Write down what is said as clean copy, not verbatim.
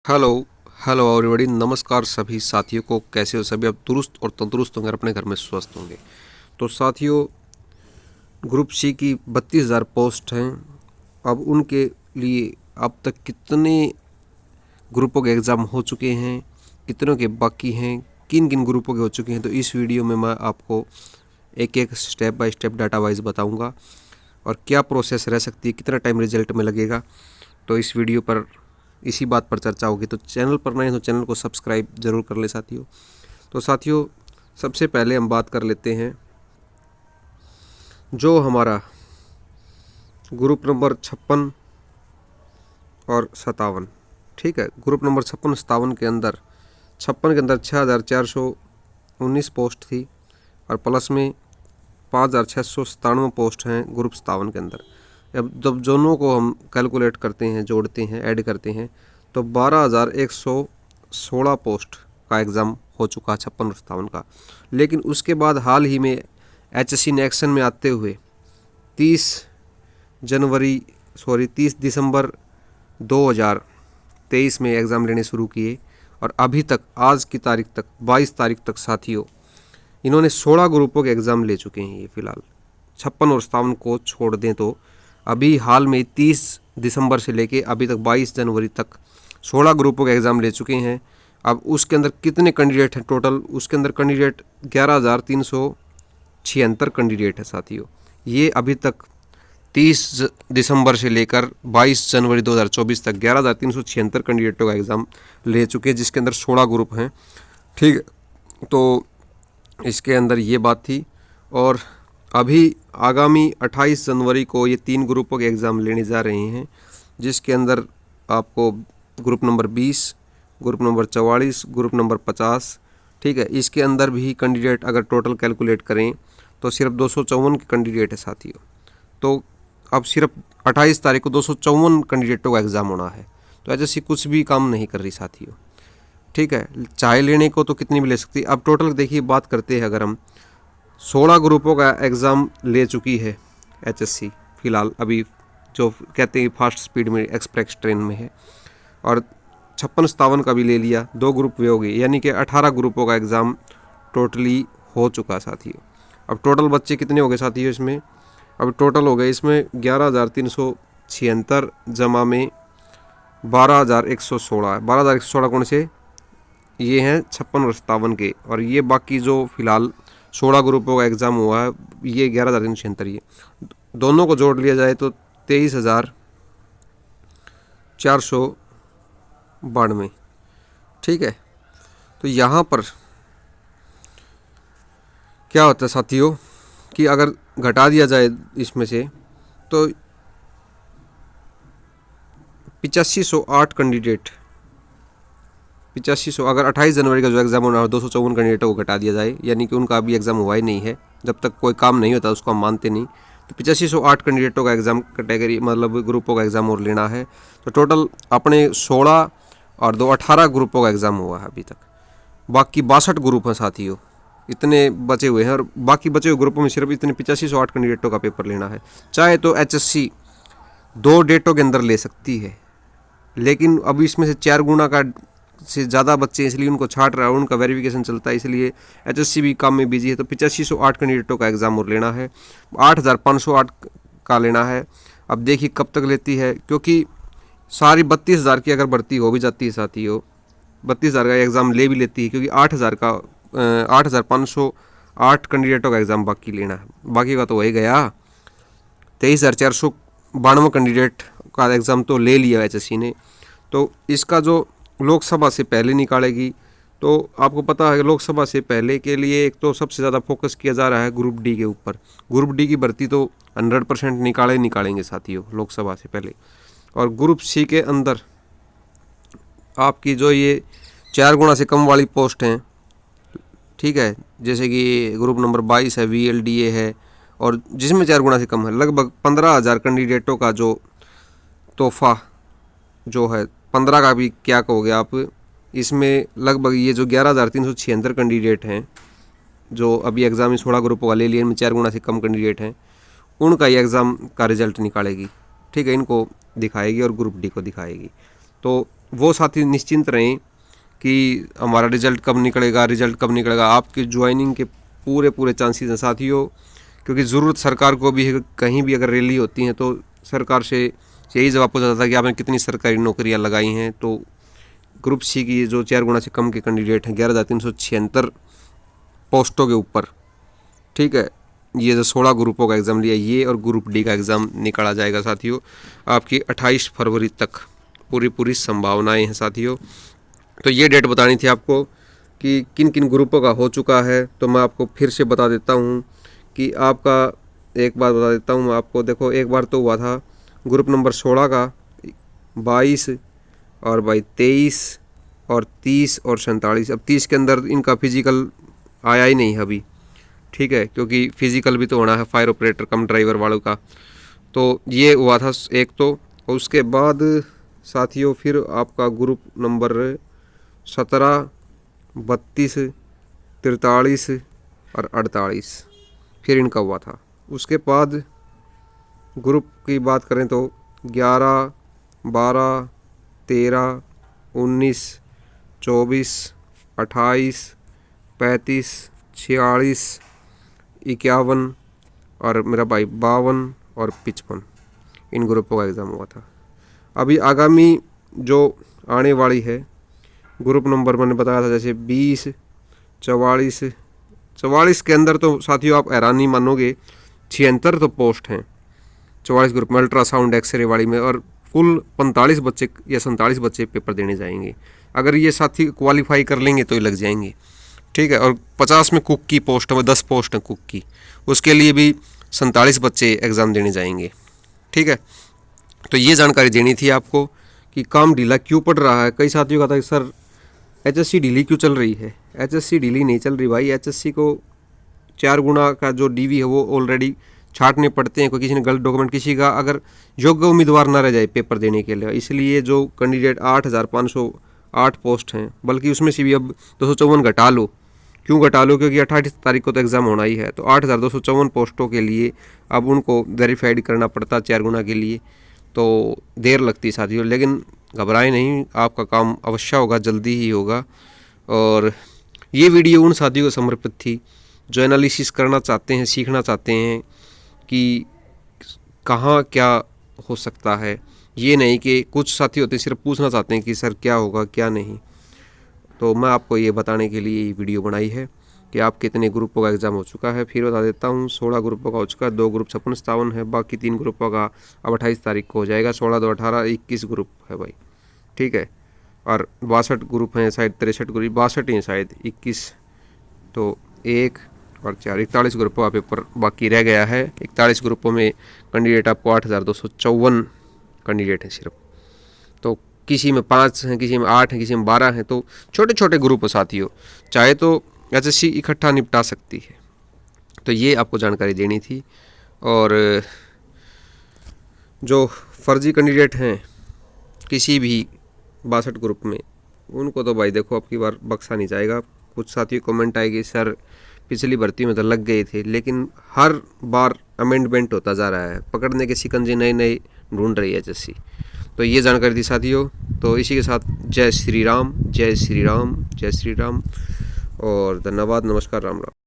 Hello hello everybody, नमस्कार सभी साथियों को। कैसे हो सभी? अब दुरुस्त और तंदुरुस्त होंगे, अपने घर में स्वस्थ होंगे। तो साथियों, ग्रुप सी की 32,000 पोस्ट हैं। अब उनके लिए अब तक कितने ग्रुपों के एग्ज़ाम हो चुके हैं, कितनों के बाकी हैं, किन किन ग्रुपों के हो चुके हैं, तो इस वीडियो में मैं आपको एक एक step by step data wise बताऊँगा और क्या प्रोसेस रह सकती है, कितना टाइम रिजल्ट में लगेगा। तो इस वीडियो पर इसी बात पर चर्चा होगी। तो चैनल पर नए तो चैनल को सब्सक्राइब जरूर कर ले साथियों। तो साथियों, सबसे पहले हम बात कर लेते हैं जो हमारा ग्रुप नंबर 56 और 57। ठीक है, ग्रुप नंबर 56-57 के अंदर 56 के अंदर 6,419 पोस्ट थी और प्लस में 5,697 पोस्ट हैं ग्रुप 57 के अंदर। अब जब दोनों को हम कैलकुलेट करते हैं, जोड़ते हैं, ऐड करते हैं, तो 12,116 पोस्ट का एग्ज़ाम हो चुका है 56 और 57 का। लेकिन उसके बाद हाल ही में एचएससी ने एक्शन में आते हुए 30 दिसंबर 2023 में एग्ज़ाम लेने शुरू किए और अभी तक आज की तारीख तक 22 तारीख तक साथियों, इन्होंने 16 ग्रुपों के एग्ज़ाम ले चुके हैं। ये फ़िलहाल 56 और 57 को छोड़ दें तो अभी हाल में 30 दिसंबर से लेके अभी तक 22 जनवरी तक 16 ग्रुपों के एग्ज़ाम ले चुके हैं। अब उसके अंदर कितने कैंडिडेट हैं टोटल? उसके अंदर कैंडिडेट 11,376 कैंडिडेट है साथियों। ये अभी तक 30 दिसंबर से लेकर 22 जनवरी 2024 तक 11,376 कैंडिडेटों का एग्ज़ाम ले चुके हैं, जिसके अंदर 16 ग्रुप हैं। ठीक है, तो इसके अंदर ये बात थी। और अभी आगामी 28 जनवरी को ये 3 ग्रुपों के एग्ज़ाम लेने जा रहे हैं, जिसके अंदर आपको group number 20, group number 44, group number 50। ठीक है, इसके अंदर भी कैंडिडेट अगर टोटल कैलकुलेट करें तो सिर्फ 254 के कैंडिडेट है साथियों। तो अब सिर्फ 28 तारीख को 254 कैंडिडेटों का एग्ज़ाम होना है। तो ऐसे कुछ भी काम नहीं कर रही साथियों। ठीक है, चाहे लेने को तो कितनी भी ले सकती है। अब टोटल देखिए, बात करते हैं अगर हम 16 ग्रुपों का एग्ज़ाम ले चुकी है एचएससी फ़िलहाल, अभी जो कहते हैं फास्ट स्पीड में एक्सप्रेस ट्रेन में है, और 56-57 का भी ले लिया, 2 ग्रुप वे हो गए, यानी कि 18 ग्रुपों का एग्ज़ाम टोटली हो चुका साथियों। अब टोटल बच्चे कितने हो गए साथियों इसमें? अब टोटल हो गए इसमें 11,376 जमा में 12,116। 12,116 कौन से? ये हैं 56 और 57 के। और ये बाकी जो फ़िलहाल 16 ग्रुपों का एग्ज़ाम हुआ है, ये 11,376। ये दोनों को जोड़ लिया जाए तो 23,492। ठीक है, तो यहाँ पर क्या होता है साथियों कि अगर घटा दिया जाए इसमें से तो 8508 कैंडिडेट, 8500 अगर 28 जनवरी का जो एग्ज़ाम होना है 254 कैंडिडेटों को घटा दिया जाए, यानी कि उनका अभी एग्ज़ाम हुआ ही नहीं है, जब तक कोई काम नहीं होता उसको हम मानते नहीं। तो 8508 कैंडिडेटों का एग्ज़ाम कैटेगरी मतलब ग्रुपों का एग्ज़ाम और लेना है। तो टोटल अपने 16 और 2 18 ग्रुपों का एग्ज़ाम हुआ है अभी तक। बाकी 62 ग्रुप हैं साथियों, इतने बचे हुए हैं। और बाकी बचे हुए ग्रुपों में सिर्फ इतने 8508 कैंडिडेटों का पेपर लेना है। चाहे तो एचएससी 2 डेटों के अंदर ले सकती है, लेकिन अब इसमें से 4 गुना का से ज़्यादा बच्चे, इसलिए उनको छाट रहा है, उनका वेरिफिकेशन चलता है, इसलिए एचएससी भी काम में बिजी है। तो 8508 कैंडिडेटों का एग्ज़ाम और लेना है, 8,508 का लेना है। अब देखिए कब तक लेती है, क्योंकि सारी 32,000 की अगर भर्ती हो भी जाती है साथियों, 32,000 का एग्ज़ाम ले भी लेती है, क्योंकि 8,508 कैंडिडेटों का एग्ज़ाम बाकी लेना है। बाकी का तो वही गया, 23,492 कैंडिडेट का एग्ज़ाम तो ले लिया एचएससी ने। तो इसका जो लोकसभा से पहले निकालेगी, तो आपको पता है लोकसभा से पहले के लिए एक तो सबसे ज़्यादा फोकस किया जा रहा है ग्रुप डी के ऊपर। ग्रुप डी की भर्ती तो 100% निकालेंगे साथियों लोकसभा से पहले। और ग्रुप सी के अंदर आपकी जो ये 4 गुना से कम वाली पोस्ट हैं, ठीक है, जैसे कि ग्रुप नंबर 22 है, VLDA है, और जिसमें 4 गुना से कम है, लगभग 15,000 कैंडिडेटों का जो तोहफा जो है, 15 का भी क्या कहोगे आप, इसमें लगभग ये जो 11,376 कैंडिडेट हैं जो अभी एग्ज़ाम में 16 ग्रुपों का ले लिए, इनमें 4 गुना से कम कैंडिडेट हैं, उनका ये एग्ज़ाम का रिजल्ट निकालेगी। ठीक है, इनको दिखाएगी और ग्रुप डी को दिखाएगी। तो वो साथी निश्चिंत रहें कि हमारा रिज़ल्ट कब निकलेगा। आपकी ज्वाइनिंग के पूरे पूरे चांसेस हैं साथियों, क्योंकि ज़रूरत सरकार को भी है। कहीं भी अगर रैली होती है तो सरकार से यही जवाब पूछा जाता है कि आपने कितनी सरकारी नौकरियां लगाई हैं। तो ग्रुप सी की जो 4 गुना से कम के कैंडिडेट हैं 11,376 पोस्टों के ऊपर, ठीक है, ये जो 16 ग्रुपों का एग्ज़ाम लिया, ये और ग्रुप डी का एग्ज़ाम निकाला जाएगा साथियों। आपकी 28 फरवरी तक पूरी संभावनाएं हैं साथियों। तो ये डेट बतानी थी आपको कि किन किन ग्रुपों का हो चुका है। तो मैं आपको फिर से बता देता हूँ कि आपका, एक बार बता देता हूँ मैं आपको। देखो, एक बार तो हुआ था ग्रुप नंबर 16 का 22 और 23 और 30 और 47। अब 30 के अंदर इनका फिजिकल आया ही नहीं है अभी, ठीक है, क्योंकि फिजिकल भी तो होना है फायर ऑपरेटर कम ड्राइवर वालों का। तो ये हुआ था एक तो। और उसके बाद साथियों फिर आपका ग्रुप नंबर 17, 32, 43 और 48 फिर इनका हुआ था। उसके बाद ग्रुप की बात करें तो 11, 12, 13, 19, 24, 28, 35, 46, 51 और मेरा भाई 52 और 55 इन ग्रुपों का एग्ज़ाम हुआ था। अभी आगामी जो आने वाली है ग्रुप नंबर मैंने बताया था जैसे 20, 44 के अंदर तो साथियों आप हैरान नहीं मानोगे, 76 तो पोस्ट हैं 44 ग्रुप में अल्ट्रासाउंड एक्सरे वाली में, और कुल 45 बच्चे या 47 बच्चे पेपर देने जाएंगे। अगर ये साथी क्वालिफाई कर लेंगे तो ही लग जाएंगे, ठीक है। और 50 में कुक की पोस्ट में 10 पोस्ट है कुक की, उसके लिए भी 47 बच्चे एग्ज़ाम देने जाएंगे, ठीक है। तो ये जानकारी देनी थी आपको कि काम ढीला क्यों पड़ रहा है। कई साथियों का था कि सर एचएससी ढीली क्यों चल रही है। एचएससी ढीली नहीं चल रही भाई, एचएससी को 4 गुना का जो डीवी है वो ऑलरेडी छांटने पड़ते हैं। कोई किसी ने गलत डॉक्यूमेंट, किसी का अगर योग्य उम्मीदवार ना रह जाए पेपर देने के लिए, इसलिए जो कैंडिडेट 8,508 पोस्ट हैं, बल्कि उसमें से भी अब 254 घटा लो। क्यों घटा लो? क्योंकि 28 तारीख को तो एग्ज़ाम होना ही है। तो 8,254 पोस्टों के लिए अब उनको वेरीफाइड करना पड़ता 4 गुना के लिए, तो देर लगती है साथियों। लेकिन घबराए नहीं, आपका काम अवश्य होगा, जल्दी ही होगा। और ये वीडियो उन साथियों को समर्पित थी जो एनालिसिस करना चाहते हैं, सीखना चाहते हैं कि कहाँ क्या हो सकता है। ये नहीं कि कुछ साथी होते सिर्फ पूछना चाहते हैं कि सर क्या होगा क्या नहीं। तो मैं आपको ये बताने के लिए ये वीडियो बनाई है कि आप कितने ग्रुपों का एग्ज़ाम हो चुका है। फिर बता देता हूँ, 16 ग्रुपों का हो चुका है, 2 ग्रुप 56-57 है, बाकी 3 ग्रुपों का अब 28 तारीख को हो जाएगा। 16, 2, 18, 21 ग्रुप है भाई, ठीक है। और 62 ग्रुप हैं शायद, 63 ग्रुप, 62 हैं शायद, 21 तो 1 और 4, 41 ग्रुपों का पेपर बाकी रह गया है। 41 ग्रुपों में कैंडिडेट आपको 8,254 कैंडिडेट हैं सिर्फ। तो किसी में 5 हैं, किसी में 8 हैं, किसी में 12 हैं। तो छोटे छोटे ग्रुप साथियों, चाहे तो एचएससी इकट्ठा निपटा सकती है। तो ये आपको जानकारी देनी थी। और जो फर्जी कैंडिडेट हैं किसी भी 62 ग्रुप में, उनको तो भाई देखो अब की बार बख्शा नहीं जाएगा। कुछ साथियों कमेंट आएगी सर पिछली भर्ती में तो लग गए थे, लेकिन हर बार अमेंडमेंट होता जा रहा है, पकड़ने के शिकंजे नए नए ढूंढ रही है एचएससी। तो ये जानकारी थी साथियों। तो इसी के साथ जय श्री राम, जय श्री राम, जय श्री राम और धन्यवाद, नमस्कार, राम राम।